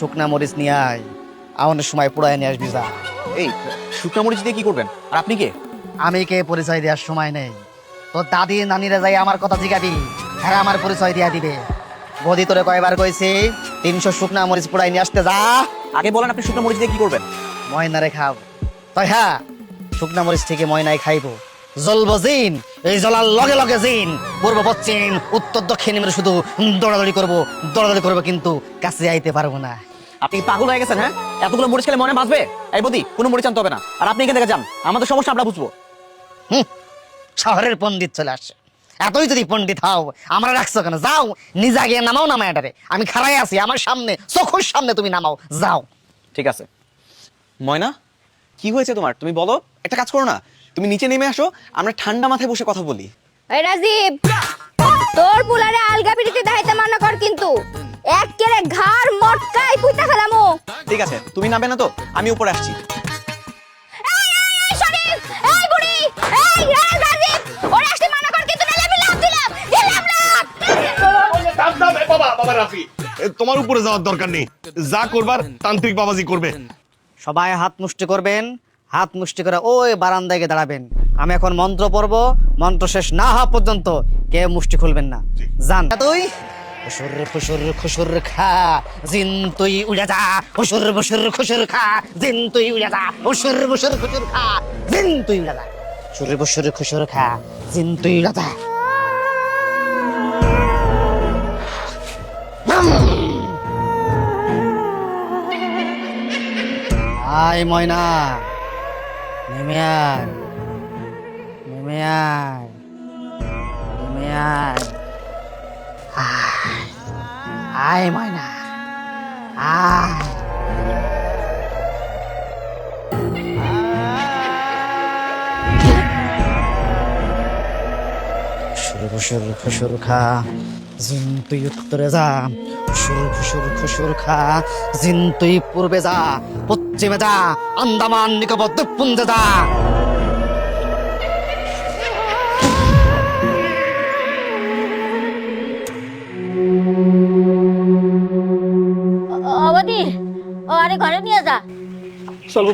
শুকনা মরিচ নিয়ে আয়, আমাদের সময় পুরাই নিয়ে আসবি যা। এই শুকনা মরিচ দিয়ে কি করবেন? আর আপনি কে? আমি কে পরিচয় দেওয়ার সময় নেই। তোর দাদি নানিরা যাই আমার কথা জিগাবি, হ্যাঁ আমার পরিচয় দিয়া দিবে। বদি তোরে কয়বার কইছি 300 শুকনা মরিচ পুরাই নিয়ে আসতে যা। আগে বলেন আপনি শুকনা মরিচ দিয়ে কি করবেন? ময়নারে খাও। তাই হ্যাঁ, শুকনা মরিচ থেকে ময়নায় খাইবো। জ্বলবো জিন, এই জ্বলার লগে লগে জিন পূর্ব পশ্চিম উত্তর দক্ষিণ মেরে শুধু দৌড়াদৌড়ি করবো, কিন্তু কাছে আইতে পারবো না। আপনি কি পাগল হয়ে গেছেন? হ্যাঁ, এতগুলো মরিচ খেলে মনে বাঁচবে? এই বদি, কোনো মরিচ আনতে হবে না। আর আপনি এখান থেকে যান, আমাদের সমস্যা আমরা বুঝবো। শহরের পণ্ডিত চলে আসে। এতই যদি পণ্ডিত হও আমরা রাখছো কেন? যাও নিজে গিয়ে নামাও না মায়াটারে। আমি খাড়াই আছি, আমার সামনে চোখের সামনে তুমি নামাও, যাও। ঠিক আছে। ময়না, কি হয়েছে তোমার? তুমি বলো। একটা কাজ করো না, তুমি নিচে নেমে আসো, আমরা ঠান্ডা মাথায় বসে কথা বলি। এই রাজীব, তোর পুলারে আলগা পিড়িতে দেখাইতে মানা কর, কিন্তু একেরে ঘাড় মটকাই পুইতা খেলামু। ঠিক আছে, তুমি নামবে না তো, আমি উপরে আসছি। এই শরীফ, এই বুড়ি, এই রাজীব, ওরে আসতে মানা কর, কিন্তু নালে আমি লাভ দিলাম বাবা রাফি, তোমার উপরে যাওয়ার দরকার নেই। যা করবার তান্ত্রিক বাবাজি করবে। সবাই হাত মুষ্টি করবেন, হাত মুষ্টি করে ওই বারান্দায় গিয়ে দাঁড়াবেন। আমি এখন মন্ত্র পড়বো, মন্ত্র শেষ না হওয়া পর্যন্ত কেউ মুষ্টি খুলবেন না। জান তুই খুশুর খুশুর খুশুর খা জিন তুই উড়ে যা, খুশুর বসুর খুশুর খা জিন তুই উড়ে যা, খুশুর বসুর খুশুর খা জিন তুই উড়ে যা, খুশুর বসুর খুশুর খা জিন তুই উড়ে যা। আয় ময়না, নেমে আয়, নেমে আয়, নেমে আয়। আয় ময়না, আয়। খুশুর খুশুর খুশুর খা জিন তুই উত্তরে যা, খুশুর খুশুর খুশুর খা জিন তুই পূর্বে যা, পশ্চিমে যা, আন্দামান নিকোবর দ্বীপপুঞ্জে যা। অবধি, ও আরে ঘরে নিয়ে যা। চলো।